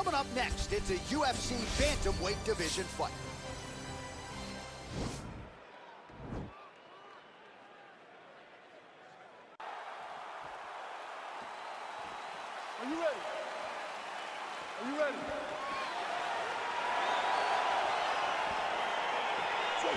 Coming up next, it's a UFC bantamweight division fight. Are you ready? Are you ready?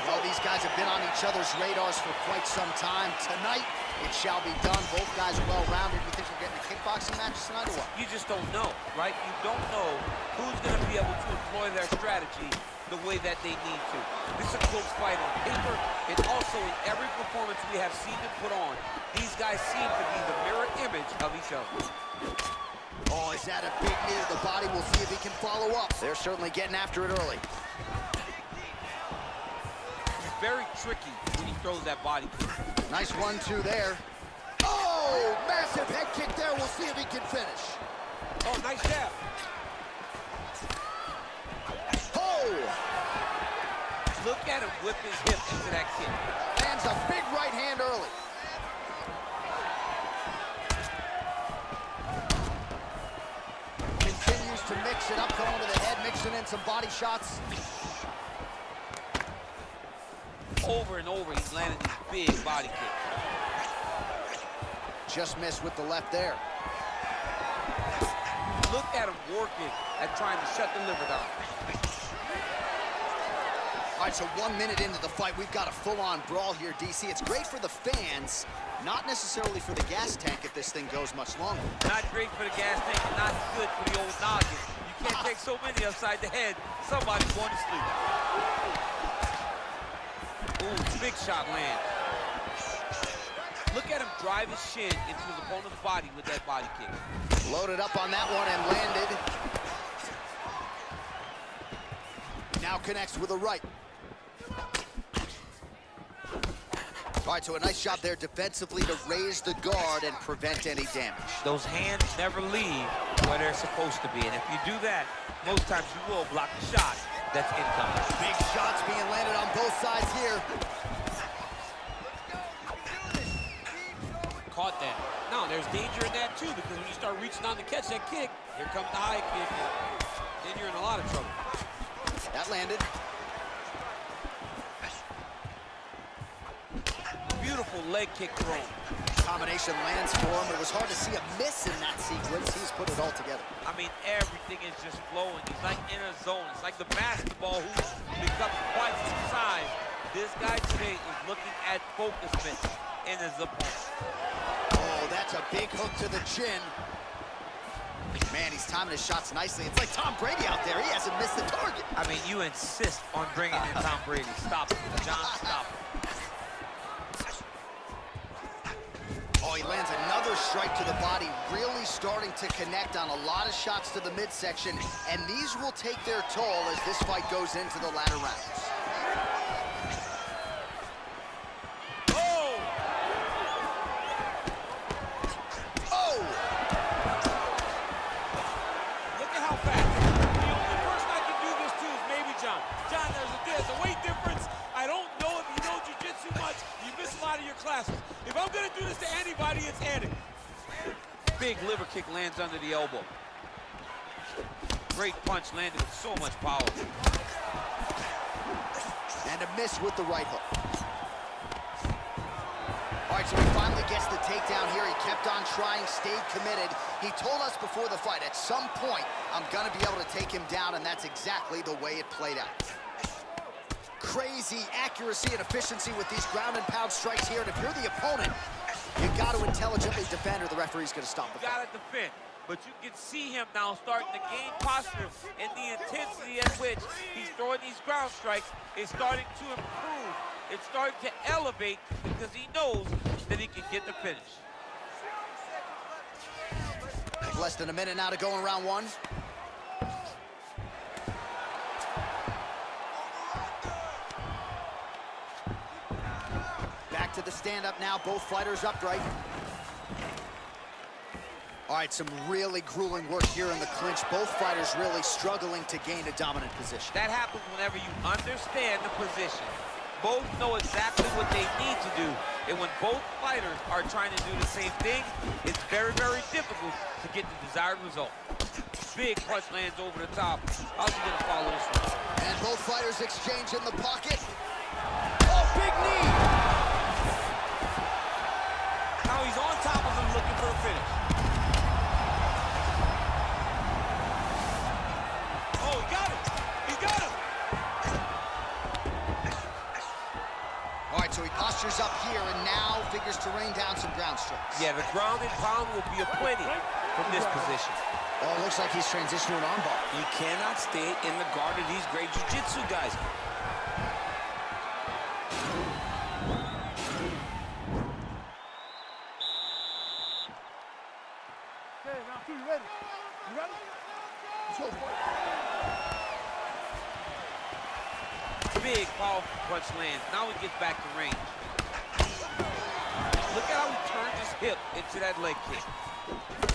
Well, these guys have been on each other's radars for quite some time. Tonight, it shall be done. Both guys are well-rounded. You think we're getting a kickboxing match tonight or what? You just don't know, right? You don't know who's going to be able to employ their strategy the way that they need to. This is a close fight on paper, and also in every performance we have seen them put on, these guys seem to be the mirror image of each other. Oh, is that a big knee to the body? We'll see if he can follow up. They're certainly getting after it early. Very tricky when he throws that body kick. Nice 1-2 there. Oh, massive head kick there. We'll see if he can finish. Oh, nice jab. Oh! Look at him whip his hip into that kick. Lands a big right hand early. Continues to mix it up, going to the head, mixing in some body shots. Over and over, he's landing these big body kicks. Just missed with the left there. Look at him working at trying to shut the liver down. All right, so 1 minute into the fight, we've got a full-on brawl here, DC. It's great for the fans, not necessarily for the gas tank if this thing goes much longer. Not great for the gas tank, not good for the old noggin. You can't take so many upside the head. Somebody's going to sleep. Ooh, big shot land. Look at him drive his shin into his opponent's body with that body kick. Loaded up on that one and landed. Now connects with a right. All right, so a nice job there defensively to raise the guard and prevent any damage. Those hands never leave where they're supposed to be, and if you do that, most times you will block the shot that's incoming. Big shots being landed on both sides here. Caught that. No, there's danger in that too, because when you start reaching on to catch that kick, here comes the high kick, and then you're in a lot of trouble. That landed. Beautiful leg kick thrown. Combination lands for him. It was hard to see a miss in that sequence. He's put it all together. I mean, everything is just flowing. He's like in a zone. It's like the basketball who's become twice his size. This guy today is looking at focusment in his opponent. Oh, that's a big hook to the chin. Man, he's timing his shots nicely. It's like Tom Brady out there. He hasn't missed the target. I mean, you insist on bringing in Tom Brady. Stop it, John, stop it. Oh, he lands another strike to the body, really starting to connect on a lot of shots to the midsection, and these will take their toll as this fight goes into the latter rounds. Oh! Oh! Look at how fast. The only person I can do this to is maybe John. John, there's a weight difference. I don't know if you know jiu-jitsu much. You miss a lot of your classes. If I'm gonna do this to anybody, it's Andy. Big liver kick lands under the elbow. Great punch landed with so much power. And a miss with the right hook. All right, so he finally gets the takedown here. He kept on trying, stayed committed. He told us before the fight, at some point, I'm gonna be able to take him down, and that's exactly the way it played out. Crazy accuracy and efficiency with these ground and pound strikes here, and if you're the opponent, you got to intelligently defend or the referee's going to stop the fight. You got to defend, but you can see him now starting to gain posture, and the intensity at which he's throwing these ground strikes is starting to improve. It's starting to elevate because he knows that he can get the finish. Less than a minute now to go in round one. Back to the stand-up now, both fighters upright. All right, some really grueling work here in the clinch. Both fighters really struggling to gain a dominant position. That happens whenever you understand the position. Both know exactly what they need to do. And when both fighters are trying to do the same thing, it's very, very difficult to get the desired result. Big punch lands over the top. How's he gonna follow this one? And both fighters exchange in the pocket. Oh, big knee! Now he's on top of him looking for a finish. Oh, he got him! He got him! All right, so he postures up here and now figures to rain down some ground strikes. Yeah, the ground and pound will be aplenty from this position. Oh, it looks like he's transitioned to an armbar. You cannot stay in the guard of these great jiu-jitsu guys. Okay, round 2, you ready? You ready? Let's go for it. Big, powerful punch lands. Now he gets back to range. Look at how he turned his hip into that leg kick.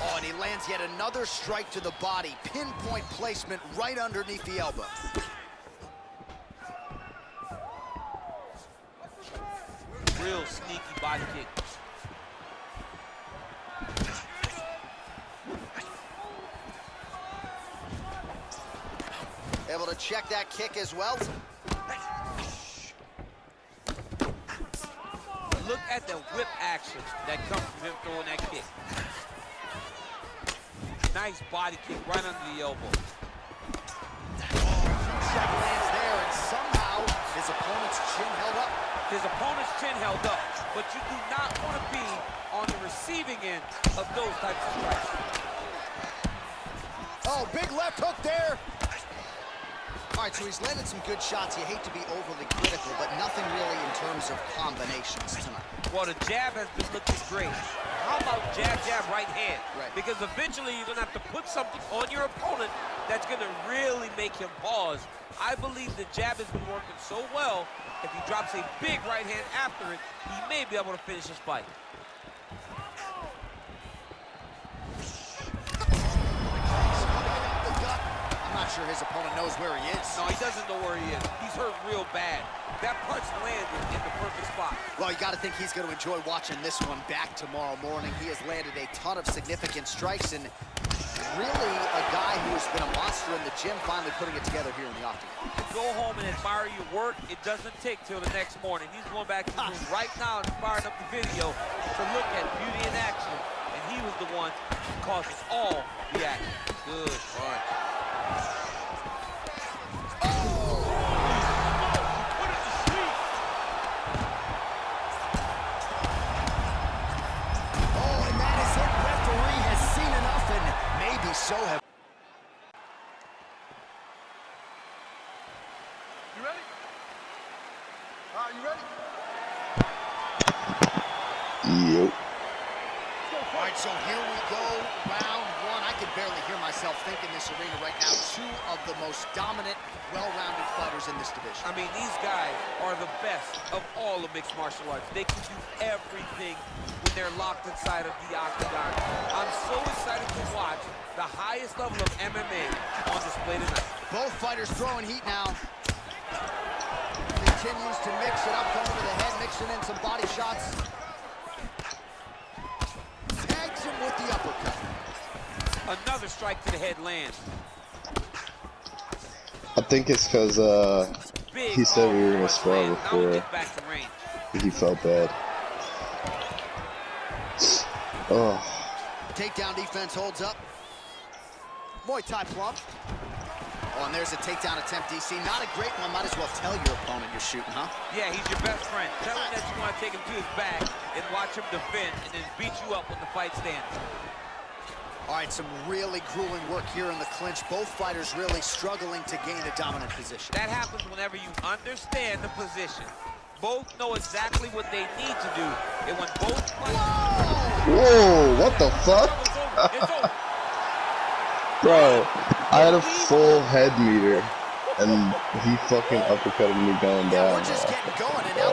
Oh, and he lands yet another strike to the body. Pinpoint placement right underneath the elbow. Real sneaky body kick. Able to check that kick as well. Look at the whip action that comes from him throwing that kick. Nice body kick right under the elbow. Check lands there, and somehow his opponent's chin held up. His opponent's chin held up, but you do not want to be on the receiving end of those types of strikes. Oh, big left hook there. All right, so he's landed some good shots. You hate to be overly critical, but nothing really in terms of combinations tonight. Well, the jab has been looking great. How about jab, jab, right hand? Right. Because eventually you're going to have to put something on your opponent that's going to really make him pause. I believe the jab has been working so well, if he drops a big right hand after it, he may be able to finish his fight. I'm not sure his opponent knows where he is. No, he doesn't know where he is. He's hurt real bad. That punch landed in the perfect spot. Well, you got to think he's going to enjoy watching this one back tomorrow morning. He has landed a ton of significant strikes and really a guy who has been a monster in the gym, finally putting it together here in the octagon. Go home and admire your work. It doesn't take till the next morning. He's going back to the room right now and firing up the video to look at beauty in action. And he was the one who caused us all the action. Good punch. So have. You ready? You ready? Yep. All right, so here we go, round one. I can barely hear myself think in this arena right now. Two of the most dominant, well-rounded fighters in this division. I mean, these guys are the best of all of mixed martial arts. They can do everything when they're locked inside of the octagon. I'm so excited to watch the highest level of MMA on display tonight. Both fighters throwing heat now. Continues to mix it up, going to the head, mixing in some body shots. Tags him with the uppercut. Another strike to the head lands. I think it's because he said we were gonna spar before he felt bad. Oh. Takedown defense holds up. Muay Thai plump. Oh, and there's a takedown attempt, DC. Not a great one. Might as well tell your opponent you're shooting, huh? Yeah, he's your best friend. Tell him that you want to take him to his back and watch him defend and then beat you up when the fight stands. All right, some really grueling work here in the clinch. Both fighters really struggling to gain a dominant position. That happens whenever you understand the position. Both know exactly what they need to do. And when both fighters... Whoa, what the fuck? It's over. Bro, I had a full head meter, and he fucking uppercutted me going down. We're just getting going, and now